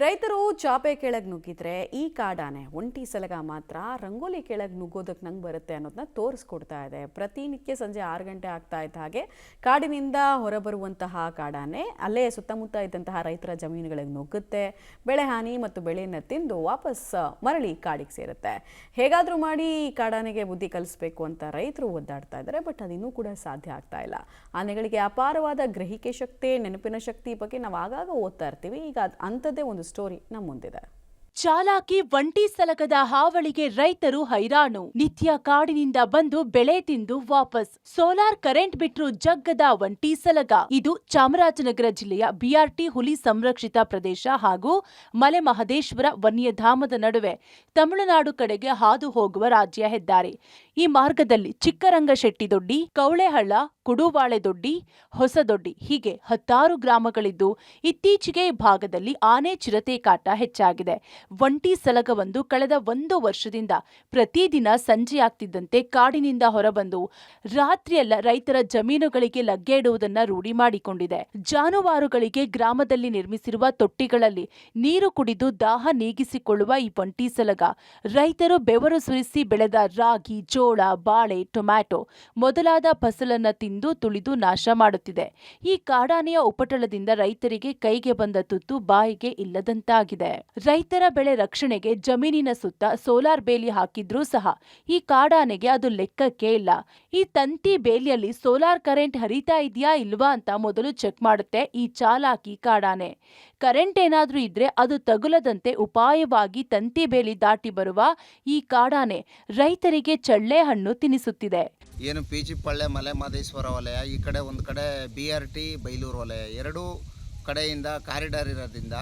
ರೈತರು ಚಾಪೆ ಕೆಳಗೆ ನುಗ್ಗಿದ್ರೆ ಈ ಕಾಡಾನೆ ಒಂಟಿ ಸಲಗ ಮಾತ್ರ ರಂಗೋಲಿ ಕೆಳಗೆ ನುಗ್ಗೋದಕ್ಕೆ ನಂಗೆ ಬರುತ್ತೆ ಅನ್ನೋದನ್ನ ತೋರಿಸ್ಕೊಡ್ತಾ ಇದೆ. ಪ್ರತಿನಿತ್ಯ ಸಂಜೆ 6 ಗಂಟೆ ಆಗ್ತಾ ಇದ್ದ ಹಾಗೆ ಕಾಡಿನಿಂದ ಹೊರಬರುವಂತಹ ಕಾಡಾನೆ ಅಲ್ಲೇ ಸುತ್ತಮುತ್ತ ಇದ್ದಂತಹ ರೈತರ ಜಮೀನುಗಳಿಗೆ ನುಗ್ಗುತ್ತೆ. ಬೆಳೆ ಹಾನಿ ಮತ್ತು ಬೆಳೆಯನ್ನು ತಿಂದು ವಾಪಸ್ ಮರಳಿ ಕಾಡಿಗೆ ಸೇರುತ್ತೆ. ಹೇಗಾದರೂ ಮಾಡಿ ಈ ಕಾಡಾನೆಗೆ ಬುದ್ಧಿ ಕಲಿಸ್ಬೇಕು ಅಂತ ರೈತರು ಒದ್ದಾಡ್ತಾ ಇದ್ದಾರೆ. ಬಟ್ ಅದಿನ್ನೂ ಕೂಡ ಸಾಧ್ಯ ಆಗ್ತಾ ಇಲ್ಲ. ಆನೆಗಳಿಗೆ ಅಪಾರವಾದ ಗ್ರಹಿಕೆ ಶಕ್ತಿ, ನೆನಪಿನ ಶಕ್ತಿ ಬಗ್ಗೆ ನಾವು ಆಗಾಗ ಓದ್ತಾ ಇರ್ತೀವಿ. ಈಗ ಅಂಥದ್ದೇ ಒಂದು ಸ್ಟೋರಿ ನಮ್ಮ ಮುಂದಿದೆ. ಚಾಲಾಕಿ ಒಂಟಿ ಸಲಗದ ಹಾವಳಿಗೆ ರೈತರು ಹೈರಾಣು. ನಿತ್ಯ ಕಾಡಿನಿಂದ ಬಂದು ಬೆಳೆ ತಿಂದು ವಾಪಸ್. ಸೋಲಾರ್ ಕರೆಂಟ್ ಬಿಟ್ರು ಜಗ್ಗದ ಒಂಟಿ ಸಲಗ. ಇದು ಚಾಮರಾಜನಗರ ಜಿಲ್ಲೆಯ ಬಿಆರ್ಟಿ ಹುಲಿ ಸಂರಕ್ಷಿತ ಪ್ರದೇಶ ಹಾಗೂ ಮಲೆ ಮಹದೇಶ್ವರ ವನ್ಯಧಾಮದ ನಡುವೆ ತಮಿಳುನಾಡು ಕಡೆಗೆ ಹಾದು ಹೋಗುವ ರಾಜ್ಯ ಹೆದ್ದಾರಿ. ಈ ಮಾರ್ಗದಲ್ಲಿ ಚಿಕ್ಕರಂಗಶೆಟ್ಟಿದೊಡ್ಡಿ, ಕವಳೆಹಳ್ಳ, ಕುಡುವಾಳೆದೊಡ್ಡಿ, ಹೊಸದೊಡ್ಡಿ ಹೀಗೆ 10 ಗ್ರಾಮಗಳಿದ್ದು ಇತ್ತೀಚೆಗೆ ಈ ಭಾಗದಲ್ಲಿ ಆನೆ ಚಿರತೆ ಕಾಟ ಹೆಚ್ಚಾಗಿದೆ. ಒಂಟಿ ಸಲಗವೊಂದು ಕಳೆದ 1 ವರ್ಷದಿಂದ ಪ್ರತಿದಿನ ಸಂಜೆಯಾಗ್ತಿದ್ದಂತೆ ಕಾಡಿನಿಂದ ಹೊರಬಂದು ರಾತ್ರಿಯೆಲ್ಲ ರೈತರ ಜಮೀನುಗಳಿಗೆ ಲಗ್ಗೆ ಇಡುವುದನ್ನ ರೂಢಿ ಮಾಡಿಕೊಂಡಿದೆ. ಜಾನುವಾರುಗಳಿಗೆ ಗ್ರಾಮದಲ್ಲಿ ನಿರ್ಮಿಸಿರುವ ತೊಟ್ಟಿಗಳಲ್ಲಿ ನೀರು ಕುಡಿದು ದಾಹ ನೀಗಿಸಿಕೊಳ್ಳುವ ಈ ಒಂಟಿ ಸಲಗ ರೈತರು ಬೆವರು ಸುರಿಸಿ ಬೆಳೆದ ರಾಗಿ, ಜೋಳ, ಬಾಳೆ, ಟೊಮ್ಯಾಟೊ ಮೊದಲಾದ ಫಸಲನ್ನ ತಿಂದು ತುಳಿದು ನಾಶ ಮಾಡುತ್ತಿದೆ. ಈ ಕಾಡಾನೆಯ ಉಪಟಳದಿಂದ ರೈತರಿಗೆ ಕೈಗೆ ಬಂದ ತುತ್ತು ಬಾಯಿಗೆ ಇಲ್ಲದಂತಾಗಿದೆ. ರೈತರ ಬೆಳೆ ರಕ್ಷಣೆಗೆ ಜಮೀನಿನ ಸುತ್ತ ಸೋಲಾರ್ ಬೇಲಿ ಹಾಕಿದ್ರೂ ಸಹ ಈ ಕಾಡಾನೆಗೆ ಅದು ಲೆಕ್ಕಕ್ಕೆ ಇಲ್ಲ. ಈ ತಂತಿ ಬೇಲಿಯಲ್ಲಿ ಸೋಲಾರ್ ಕರೆಂಟ್ ಹರಿತಾ ಇದೆಯಾ ಇಲ್ವಾ ಅಂತ ಮೊದಲು ಚೆಕ್ ಮಾಡುತ್ತೆ ಈ ಚಾಲಾಕಿ ಕಾಡಾನೆ. ಕರೆಂಟ್ ಏನಾದ್ರೂ ಇದ್ರೆ ಅದು ತಗುಲದಂತೆ ಉಪಾಯವಾಗಿ ತಂತಿ ಬೇಲಿ ದಾಟಿ ಬರುವ ಈ ಕಾಡಾನೆ ರೈತರಿಗೆ ಚಳ್ಳೆ ಹಣ್ಣು ತಿನ್ನಿಸುತ್ತಿದೆ. ಏನು ಪಿಜಿ ಪಳ್ಳೆ ಮಲೆ ಮಹದೇಶ್ವರ ವಲಯ, ಈ ಕಡೆ ಒಂದು ಕಡೆ ಬಿಆರ್ಟಿ ಬೈಲೂರು ವಲಯ, ಎರಡೂ ಕಡೆಯಿಂದ ಕಾರಿಡಾರ್ ಇರೋದ್ರಿಂದ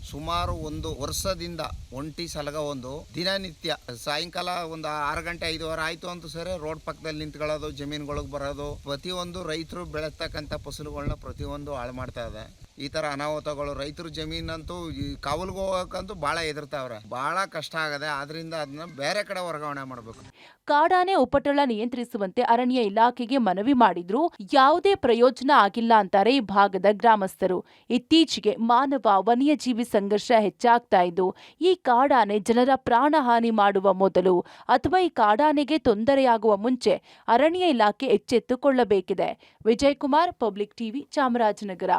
ಸುಮಾರು 1 ವರ್ಷದಿಂದ ಒಂಟಿ ಸಲಗ ಒಂದು ದಿನನಿತ್ಯ ಸಾಯಂಕಾಲ ಒಂದು 6 ಗಂಟೆ 5 ಆಯಿತು ಅಂತ ಸರಿ ರೋಡ್ ಪಕ್ಕದಲ್ಲಿ ನಿಂತ್ಕೊಳ್ಳೋದು, ಜಮೀನುಗಳಿಗೆ ಬರೋದು, ಪ್ರತಿಯೊಂದು ರೈತರು ಬೆಳೆಸ್ತಕ್ಕಂಥ ಫಸಲುಗಳನ್ನ ಪ್ರತಿಯೊಂದು ಹಾಳು ಮಾಡ್ತಾ ಇದೆ. ಈ ಥರ ಅನಾಹುತಗಳು ರೈತರು ಜಮೀನಂತೂ ಈ ಕಾವಲ್ಗೆ ಹೋಗೋಕ್ಕಂತೂ ಭಾಳ ಹೆದರ್ತಾವ್ರೆ. ಭಾಳ ಕಷ್ಟ ಆಗದೆ. ಆದ್ರಿಂದ ಅದನ್ನ ಬೇರೆ ಕಡೆ ವರ್ಗಾವಣೆ ಮಾಡಬೇಕು. ಕಾಡಾನೆ ಉಪಟಳ ನಿಯಂತ್ರಿಸುವಂತೆ ಅರಣ್ಯ ಇಲಾಖೆಗೆ ಮನವಿ ಮಾಡಿದ್ರೂ ಯಾವುದೇ ಪ್ರಯೋಜನ ಆಗಿಲ್ಲ ಅಂತಾರೆ ಈ ಭಾಗದ ಗ್ರಾಮಸ್ಥರು. ಇತ್ತೀಚೆಗೆ ಮಾನವ ವನ್ಯಜೀವಿ ಸಂಘರ್ಷ ಹೆಚ್ಚಾಗ್ತಾ ಇದ್ದು ಈ ಕಾಡಾನೆ ಜನರ ಪ್ರಾಣ ಹಾನಿ ಮಾಡುವ ಮೊದಲು ಅಥವಾ ಈ ಕಾಡಾನೆಗೆ ತೊಂದರೆಯಾಗುವ ಮುಂಚೆ ಅರಣ್ಯ ಇಲಾಖೆ ಎಚ್ಚೆತ್ತುಕೊಳ್ಳಬೇಕಿದೆ. Vijayakumar, public TV, Chamarajanagar.